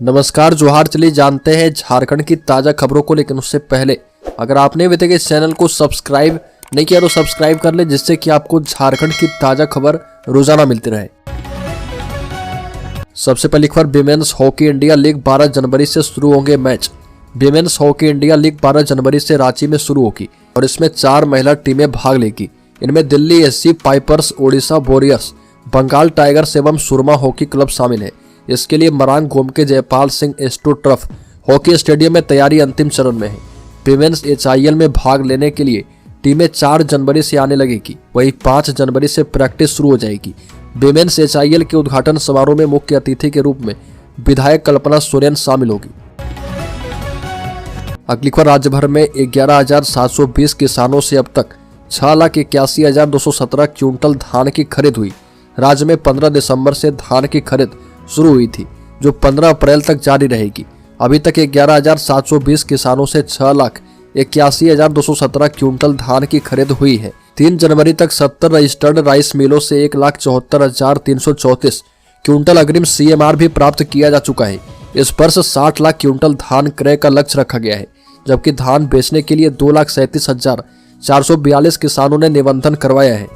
नमस्कार, जोहार। चलिए जानते हैं झारखंड की ताज़ा खबरों को, लेकिन उससे पहले अगर आपने अभी तक इस चैनल को सब्सक्राइब नहीं किया तो सब्सक्राइब कर ले, जिससे कि आपको झारखंड की ताज़ा खबर रोजाना मिलती रहे। सबसे पहली खबर, विमेन्स हॉकी इंडिया लीग 12 जनवरी से शुरू होंगे match. Women's hockey India league 12 जनवरी से रांची में शुरू होगी और इसमें 4 महिला टीमें भाग लेगी। इनमें Delhi SC pipers, Odisha warriors, Bengal tigers एवं सुरमा हॉकी क्लब शामिल है। इसके लिए Marang Gomke Jaipal Singh astro turf hockey stadium में तैयारी अंतिम चरण में है। विमेन्स HIL में भाग लेने के लिए टीमें 4 जनवरी से आने लगेगी, वहीं 5 जनवरी से प्रैक्टिस शुरू हो जाएगी। विमेन्स HIL के उद्घाटन समारोह में मुख्य अतिथि के रूप में विधायक कल्पना सोरेन शामिल होगी। अगली खबर, राज्य भर में 11,720 किसानों से अब तक 6,81,217 क्विंटल धान की खरीद हुई। राज्य में 15 दिसंबर से धान की खरीद शुरू हुई थी, जो 15 अप्रैल तक जारी रहेगी। अभी तक 11,720 किसानों से 6,81,217 क्विंटल धान की खरीद हुई है। 3 जनवरी तक 70 रजिस्टर्ड राइस मिलों से 1,74,334 क्विंटल अग्रिम CMR भी प्राप्त किया जा चुका है। इस वर्ष 60 लाख क्विंटल धान क्रय का लक्ष्य रखा गया है, जबकि धान बेचने के लिए 2,37,442 किसानों ने निबंधन करवाया है।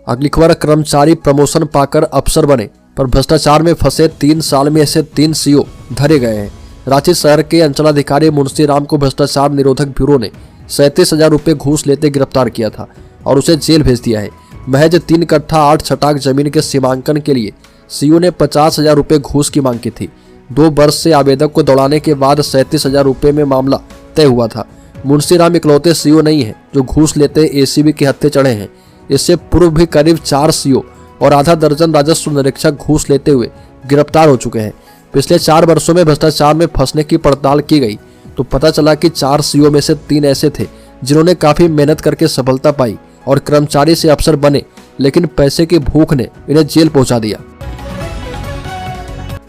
अगली खबर, कर्मचारी प्रमोशन पाकर अफसर बने पर भ्रष्टाचार में फंसे 3 साल में ऐसे 3 CO धरे गए हैं। रांची शहर के अंचलाधिकारी मुंशी राम को भ्रष्टाचार निरोधक ब्यूरो ने 37,000 रुपये घूस लेते गिरफ्तार किया था और उसे जेल भेज दिया है। महज 3 कट्ठा 8 छटाक जमीन के सीमांकन के लिए CO ने 50,000 रुपये घूस की मांग की थी। 2 वर्ष से आवेदक को दौड़ाने के बाद 37,000 रुपये में मामला तय हुआ था। मुंशी राम इकलौते CO नहीं है जो घूस लेते ACB के हत्थे चढ़े हैं। इससे पूर्व भी करीब 4 CO और आधा दर्जन राजस्व निरीक्षक घूस लेते हुए गिरफ्तार हो चुके हैं। पिछले 4 वर्षों में भ्रष्टाचार में फंसने की पड़ताल की गई तो पता चला कि 4 CO में से 3 ऐसे थे जिन्होंने काफी मेहनत करके सफलता पाई और कर्मचारी से अफसर बने, लेकिन पैसे की भूख ने इन्हें जेल पहुंचा दिया।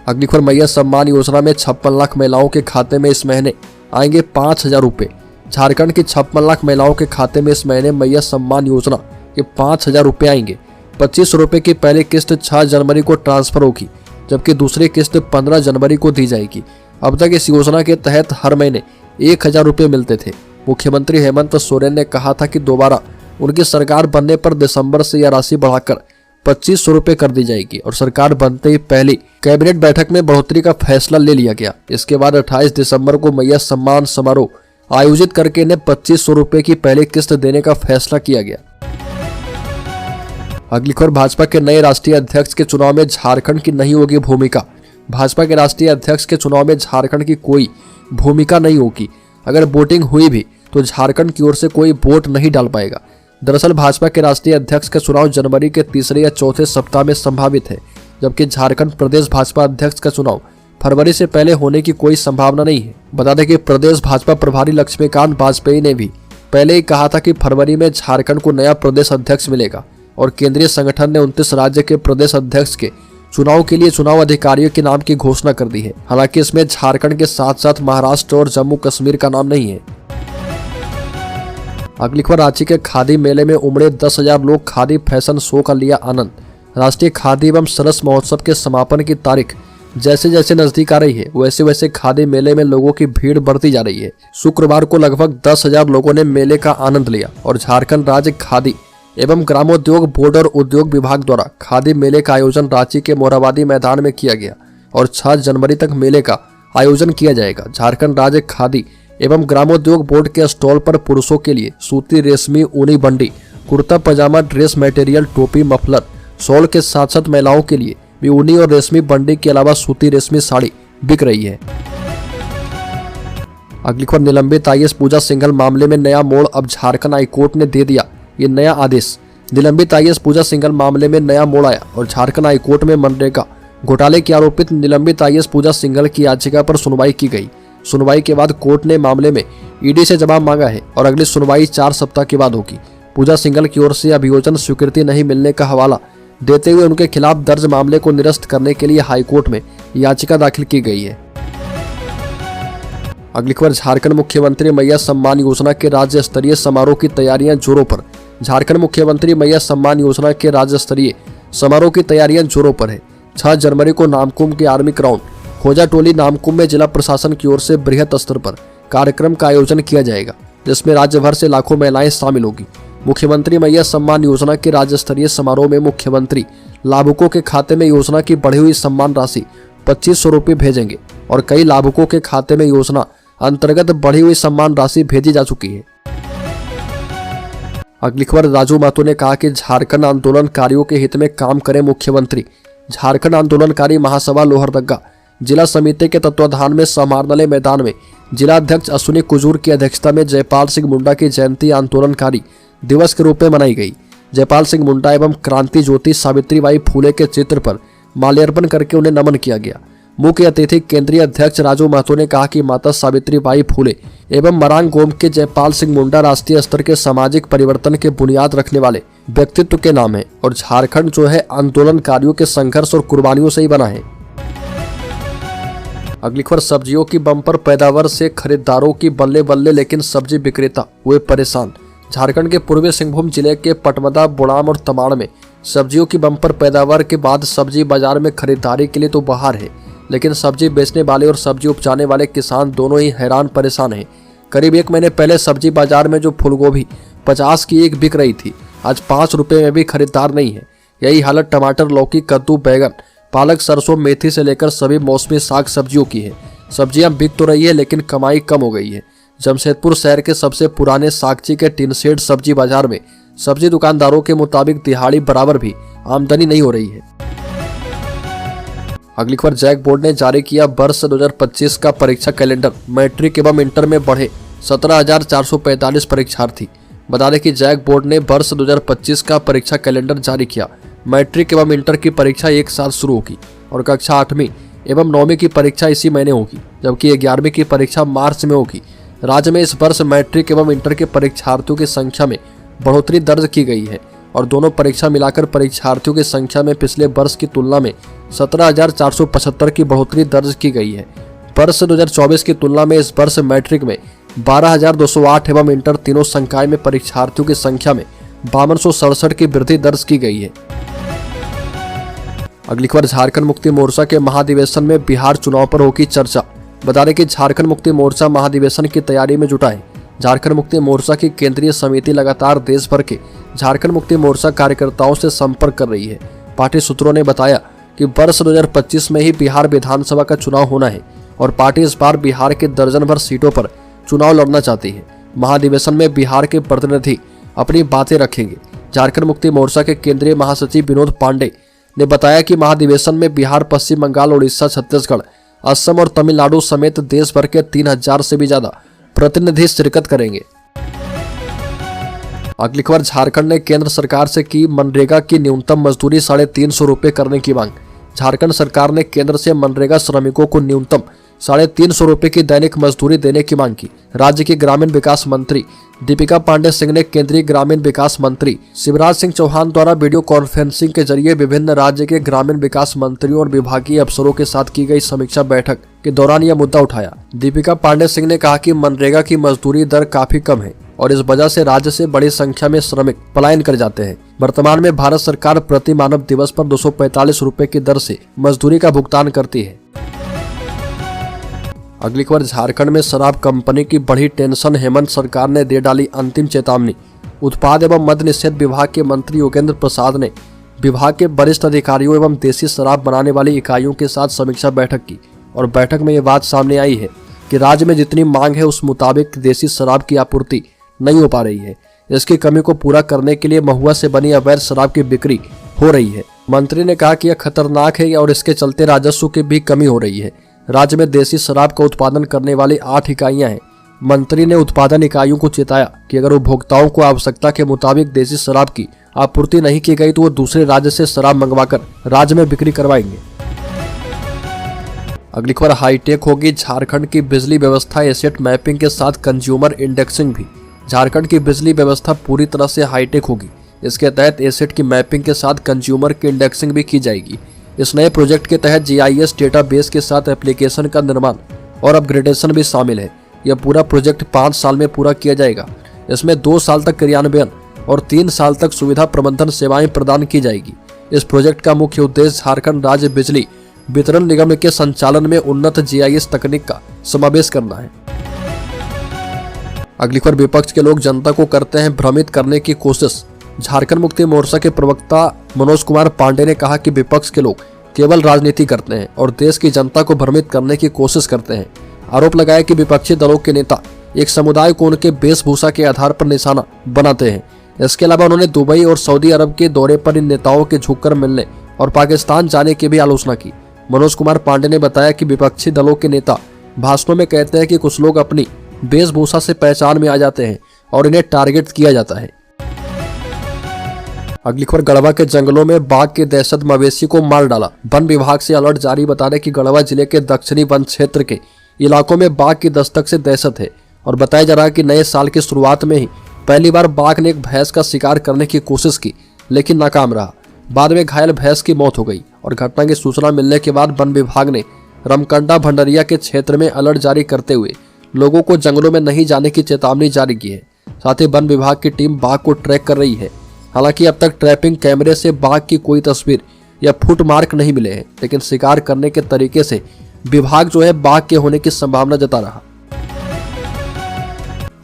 अगली खबर, मैया सम्मान योजना में 56 लाख महिलाओं के खाते में इस महीने आएंगे 5,000 रुपये। झारखंड की 56 लाख महिलाओं के खाते में इस महीने मैया सम्मान योजना के 5,000 रुपये आएंगे। 25 रुपये की पहली किस्त 6 जनवरी को ट्रांसफर होगी, जबकि दूसरी किस्त 15 जनवरी को दी जाएगी। अब तक इस योजना के तहत हर महीने 1,000 रुपये मिलते थे। मुख्यमंत्री हेमंत सोरेन ने कहा था कि दोबारा उनकी सरकार बनने पर दिसंबर से यह राशि बढ़ाकर 2500 रुपये कर दी जाएगी और सरकार बनते ही पहली कैबिनेट बैठक में बढ़ोतरी का फैसला ले लिया गया। इसके बाद 28 दिसंबर को मैया सम्मान समारोह आयोजित करके इन्हें 2500 रुपये की पहली किस्त देने का फैसला किया गया। अगली खबर, भाजपा के नए राष्ट्रीय अध्यक्ष के चुनाव में झारखंड की नहीं होगी भूमिका। भाजपा के राष्ट्रीय अध्यक्ष के चुनाव में झारखंड की कोई भूमिका नहीं होगी। अगर वोटिंग हुई भी तो झारखंड की ओर से कोई वोट नहीं डाल पाएगा। दरअसल भाजपा के राष्ट्रीय अध्यक्ष का चुनाव जनवरी के तीसरे या चौथे सप्ताह में संभावित है, जबकि झारखंड प्रदेश भाजपा अध्यक्ष का चुनाव फरवरी से पहले होने की कोई संभावना नहीं है। बता दें कि प्रदेश भाजपा प्रभारी लक्ष्मीकांत वाजपेयी ने भी पहले ही कहा था कि फरवरी में झारखंड को नया प्रदेश अध्यक्ष मिलेगा और केंद्रीय संगठन ने 29 राज्य के प्रदेश अध्यक्ष के चुनाव के लिए चुनाव अधिकारियों के नाम की घोषणा कर दी है। हालांकि इसमें झारखंड के साथ साथ महाराष्ट्र और जम्मू कश्मीर का नाम नहीं है। अगली खबर, रांची के खादी मेले में उमड़े 10,000 लोग, खादी फैशन शो का लिया आनंद। राष्ट्रीय खादी एवं सरस महोत्सव के समापन की तारीख जैसे जैसे नजदीक आ रही है, वैसे वैसे खादी मेले में लोगों की भीड़ बढ़ती जा रही है। शुक्रवार को लगभग 10,000 लोगों ने मेले का आनंद लिया और झारखंड राज्य खादी एवं ग्रामोद्योग बोर्ड और उद्योग विभाग द्वारा खादी मेले का आयोजन रांची के मोराबादी मैदान में किया गया और 6 जनवरी तक मेले का आयोजन किया जाएगा। झारखंड राज्य खादी एवं ग्रामोद्योग बोर्ड के स्टॉल पर पुरुषों के लिए सूती, रेशमी, ऊनी बंडी, कुर्ता पजामा, ड्रेस मटेरियल, टोपी, मफलर, शॉल के साथ साथ महिलाओं के लिए भी ऊनी और रेशमी बंडी के अलावा सूती रेशमी साड़ी बिक रही है। अगली खबर, निलंबित IAS पूजा सिंघल मामले में नया मोड़। अब झारखंड हाईकोर्ट ने दे दिया ये नया आदेश। निलंबित IAS पूजा सिंघल मामले में नया मोड़ आया और झारखंड हाईकोर्ट में मनरेगा घोटाले के आरोपित निलंबित IAS पूजा सिंघल की याचिका पर सुनवाई की गई। सुनवाई के बाद कोर्ट ने मामले में ED से जवाब मांगा है और अगली सुनवाई 4 सप्ताह के बाद होगी। पूजा सिंघल की ओर से अभियोजन स्वीकृति नहीं मिलने का हवाला देते हुए उनके खिलाफ दर्ज मामले को निरस्त करने के लिए हाईकोर्ट में याचिका दाखिल की गई है। अगली खबर, झारखंड मुख्यमंत्री मैया सम्मान योजना के राज्य स्तरीय समारोह की तैयारियां जोरों पर। झारखंड मुख्यमंत्री मैया सम्मान योजना के राज्य स्तरीय समारोह की तैयारियां जोरों पर है। 6 जनवरी को नामकुम के आर्मी ग्राउंड खोजाटोली नामकुम में जिला प्रशासन की ओर से बृहद स्तर पर कार्यक्रम का आयोजन किया जाएगा, जिसमें राज्य भर से लाखों महिलाएं शामिल होगी। मुख्यमंत्री मैया सम्मान योजना के राज्य स्तरीय समारोह में मुख्यमंत्री लाभुकों के खाते में योजना की बढ़ी हुई सम्मान राशि 2500 रुपये भेजेंगे और कई लाभुकों के खाते में योजना अंतर्गत बढ़ी हुई सम्मान राशि भेजी जा चुकी है। अगली खबर, राजू महतो ने कहा कि झारखंड आंदोलनकारियों के हित में काम करें मुख्यमंत्री। झारखंड आंदोलनकारी महासभा लोहरदगा जिला समिति के तत्वाधान में समाहरणालय मैदान में जिला अध्यक्ष अश्विनी कुजूर की अध्यक्षता में जयपाल सिंह मुंडा की जयंती आंदोलनकारी दिवस के रूप में मनाई गई। जयपाल सिंह मुंडा एवं क्रांति ज्योति सावित्रीबाई फूले के चित्र पर माल्यार्पण करके उन्हें नमन किया गया। मुख्य अतिथि केंद्रीय अध्यक्ष राजू महतो ने कहा कि माता सावित्रीबाई फूले एवं मरांग गोम के जयपाल सिंह मुंडा राष्ट्रीय स्तर के सामाजिक परिवर्तन के बुनियाद रखने वाले व्यक्तित्व के नाम है और झारखंड जो है आंदोलनकारियों के संघर्ष और कुर्बानियों से ही बना है। अगली खबर, सब्जियों की बम्पर पैदावार से खरीदारों की बल्ले बल्ले, लेकिन सब्जी विक्रेता हुए परेशान। झारखंड के पूर्वी सिंहभूम जिले के पटमदा, बुड़ाम और तमाड़ में सब्जियों की बम्पर पैदावार के बाद सब्जी बाजार में खरीदारी के लिए तो बाहर है, लेकिन सब्जी बेचने वाले और सब्जी उपजाने वाले किसान दोनों ही हैरान परेशान हैं। करीब 1 महीने पहले सब्जी बाजार में जो फूलगोभी 50 की एक बिक रही थी, आज 5 रुपये में भी खरीदार नहीं है। यही हालत टमाटर, लौकी, कद्दू, बैगन, पालक, सरसों, मेथी से लेकर सभी मौसमी साग सब्जियों की है। सब्जियां बिक तो रही है, लेकिन कमाई कम हो गई है। जमशेदपुर शहर के सबसे पुराने सागची के टिन शेड सब्जी बाजार में सब्जी दुकानदारों के मुताबिक दिहाड़ी बराबर भी आमदनी नहीं हो रही है। अगली खबर, जैक बोर्ड ने जारी किया वर्ष 2025 का परीक्षा कैलेंडर। मैट्रिक एवं इंटर में बढ़े 17,445 परीक्षार्थी। बता दें कि जैक बोर्ड ने वर्ष 2025 का परीक्षा कैलेंडर जारी किया। मैट्रिक एवं इंटर की परीक्षा एक साथ शुरू होगी और कक्षा 8वीं एवं 9वीं की परीक्षा इसी महीने होगी, जबकि 11वीं की परीक्षा मार्च में होगी। राज्य में इस वर्ष मैट्रिक एवं इंटर के परीक्षार्थियों की संख्या में बढ़ोतरी दर्ज की गई है और दोनों परीक्षा मिलाकर परीक्षार्थियों की संख्या में पिछले वर्ष की तुलना में 17,475 की बढ़ोतरी दर्ज की गई है। वर्ष 2024 की तुलना में इस वर्ष मैट्रिक में 12,208 एवं इंटर तीनों संकाय में परीक्षार्थियों की संख्या में 5267 की वृद्धि दर्ज की गई है। अगली खबर, झारखंड मुक्ति मोर्चा के महाधिवेशन में बिहार चुनाव पर होगी चर्चा। बता दें कि झारखंड मुक्ति मोर्चा महाधिवेशन की तैयारी में जुटा है। झारखंड मुक्ति मोर्चा की केंद्रीय समिति लगातार देश भर के झारखंड मुक्ति मोर्चा कार्यकर्ताओं से संपर्क कर रही है। पार्टी सूत्रों ने बताया कि वर्ष 2025 में ही बिहार विधानसभा का चुनाव होना है और पार्टी इस बार बिहार के दर्जन भर सीटों पर चुनाव लड़ना चाहती है। महाधिवेशन में बिहार के प्रतिनिधि अपनी बातें रखेंगे। झारखंड मुक्ति मोर्चा के केंद्रीय महासचिव विनोद पांडे ने बताया कि महाधिवेशन में बिहार, पश्चिम बंगाल, उड़ीसा, छत्तीसगढ़, असम और तमिलनाडु समेत देश भर के 3000 से भी ज्यादा प्रतिनिधि शिरकत करेंगे। अगली खबर, झारखंड ने केंद्र सरकार से की मनरेगा की न्यूनतम मजदूरी 350 रुपये करने की मांग। झारखंड सरकार ने केंद्र से मनरेगा श्रमिकों को न्यूनतम 350 रुपये की दैनिक मजदूरी देने की मांग की। राज्य की ग्रामीण विकास मंत्री दीपिका पांडे सिंह ने केंद्रीय ग्रामीण विकास मंत्री शिवराज सिंह चौहान द्वारा वीडियो कॉन्फ्रेंसिंग के जरिए विभिन्न राज्य के ग्रामीण विकास मंत्रियों और विभागीय अफसरों के साथ की गई समीक्षा बैठक के दौरान यह मुद्दा उठाया। दीपिका पांडे सिंह ने कहा कि मनरेगा की मजदूरी दर काफी कम है और इस वजह से राज्य से बड़ी संख्या में श्रमिक पलायन कर जाते हैं। वर्तमान में भारत सरकार प्रति मानव दिवस पर 245 रुपए की दर से मजदूरी का भुगतान करती है। अगली खबर, झारखंड में शराब कंपनी की बढ़ी टेंशन, हेमंत सरकार ने दे डाली अंतिम चेतावनी। उत्पाद एवं मद्य निषेध विभाग के मंत्री योगेंद्र प्रसाद ने विभाग के वरिष्ठ अधिकारियों एवं देसी शराब बनाने वाली इकाइयों के साथ समीक्षा बैठक की और बैठक में ये बात सामने आई है कि राज्य में जितनी मांग है उस मुताबिक देसी शराब की आपूर्ति नहीं हो पा रही है। इसकी कमी को पूरा करने के लिए महुआ से बनी अवैध शराब की बिक्री हो रही है। मंत्री ने कहा कि यह खतरनाक है और इसके चलते राजस्व की भी कमी हो रही है। राज्य में देसी शराब का उत्पादन करने वाली 8 इकाइयां हैं। मंत्री ने उत्पादन इकाइयों को चेताया कि अगर उपभोक्ताओं को आवश्यकता के मुताबिक देसी शराब की आपूर्ति नहीं की गई तो वो दूसरे राज्य से शराब मंगवाकर राज्य में बिक्री करवाएंगे। अगली खबर, हाईटेक होगी झारखंड की बिजली व्यवस्था, एसेट मैपिंग के साथ कंज्यूमर इंडेक्सिंग भी। झारखंड की बिजली व्यवस्था पूरी तरह से हाईटेक होगी। इसके तहत एसेट की मैपिंग के साथ कंज्यूमर की इंडेक्सिंग भी की जाएगी। इस नए प्रोजेक्ट के तहत GIS डेटाबेस के साथ एप्लीकेशन का निर्माण और अपग्रेडेशन भी शामिल है। यह पूरा प्रोजेक्ट 5 साल में पूरा किया जाएगा। इसमें 2 साल तक क्रियान्वयन और 3 साल तक सुविधा प्रबंधन सेवाएं प्रदान की जाएगी। इस प्रोजेक्ट का मुख्य उद्देश्य झारखंड राज्य बिजली वितरण निगम के संचालन में उन्नत GIS तकनीक का समावेश करना है। अगली खबर, विपक्ष के लोग जनता को करते हैं भ्रमित करने की कोशिश। झारखंड मुक्ति मोर्चा के प्रवक्ता मनोज कुमार पांडे ने कहा कि विपक्ष के लोग केवल राजनीति करते हैं और देश की जनता को भ्रमित करने की कोशिश करते हैं। आरोप लगाया कि विपक्षी दलों के नेता एक समुदाय को उनके वेशभूषा के आधार पर निशाना बनाते हैं। इसके अलावा उन्होंने दुबई और सऊदी अरब के दौरे पर इन नेताओं के झुककर मिलने और पाकिस्तान जाने की भी आलोचना की। मनोज कुमार पांडे ने बताया कि विपक्षी दलों के नेता भाषणों में कहते हैं कि कुछ लोग अपनी वेशभूषा से पहचान में आ जाते हैं और इन्हें टारगेट किया जाता है। अगली खबर, गढ़वा के जंगलों में बाघ की दहशत, मवेशी को मार डाला। वन विभाग से अलर्ट जारी। बता दें कि गढ़वा जिले के दक्षिणी वन क्षेत्र के इलाकों में बाघ की दस्तक से दहशत है और बताया जा रहा है कि नए साल की शुरुआत में ही पहली बार बाघ ने एक भैंस का शिकार करने की कोशिश की, लेकिन नाकाम रहा। बाद में घायल भैंस की मौत हो गई और घटना की सूचना मिलने के बाद वन विभाग ने रमकंडा भंडरिया के क्षेत्र में अलर्ट जारी करते हुए लोगों को जंगलों में नहीं जाने की चेतावनी जारी की है। साथ ही वन विभाग की टीम बाघ को ट्रैक कर रही है। हालांकि अब तक ट्रैपिंग कैमरे से बाघ की कोई तस्वीर या फुट मार्क नहीं मिले हैं, लेकिन शिकार करने के तरीके से विभाग जो है बाघ के होने की संभावना जता रहा।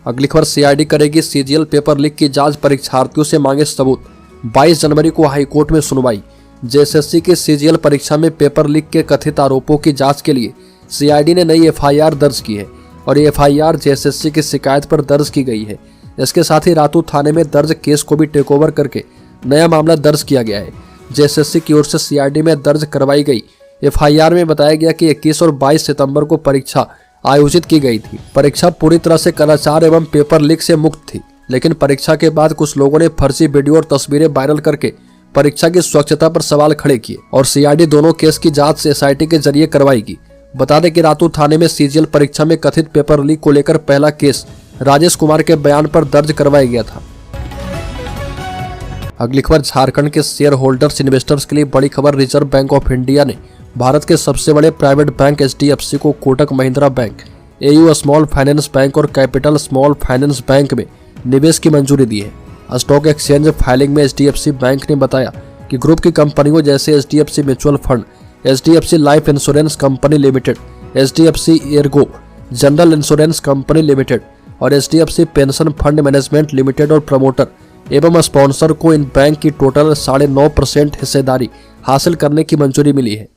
अगली खबर, CID करेगी CGL पेपर लीक की जांच, परीक्षार्थियों से मांगे सबूत। 22 जनवरी को हाईकोर्ट में सुनवाई। JSSC की CGL परीक्षा में पेपर लीक के कथित आरोपों की जांच के लिए CID ने नई FIR दर्ज की है और ये FIR JSSC की शिकायत पर दर्ज की गई है। इसके साथ ही रातू थाने में दर्ज केस को भी टेक ओवर करके नया मामला दर्ज किया गया है। JSSC की ओर से CID में दर्ज करवाई गई FIR में बताया गया कि 21 और 22 सितंबर को परीक्षा आयोजित की गई थी। परीक्षा पूरी तरह से कदाचार एवं पेपर लीक से मुक्त थी, लेकिन परीक्षा के बाद कुछ लोगों ने फर्जी वीडियो और तस्वीरें वायरल करके परीक्षा की स्वच्छता पर सवाल खड़े किए और CID दोनों केस की जांच SIT के जरिए करवाएगी। बता दें कि रातू थाने में CGL परीक्षा में कथित पेपर लीक को लेकर पहला केस राजेश कुमार के बयान पर दर्ज करवाया गया था। अगली खबर, झारखंड के शेयर होल्डर्स इन्वेस्टर्स के लिए बड़ी खबर। रिजर्व बैंक ऑफ इंडिया ने भारत के सबसे बड़े प्राइवेट बैंक HDFC को Kotak Mahindra bank, AU small finance bank और कैपिटल स्मॉल फाइनेंस बैंक में निवेश की मंजूरी दी है। स्टॉक एक्सचेंज फाइलिंग में HDFC बैंक ने बताया कि ग्रुप की कंपनियों जैसे HDFC mutual fund, HDFC life insurance company limited, HDFC Ergo general insurance company limited और HDFC pension fund management limited और प्रमोटर एवं स्पॉन्सर को इन बैंक की टोटल 9.5% हिस्सेदारी हासिल करने की मंजूरी मिली है।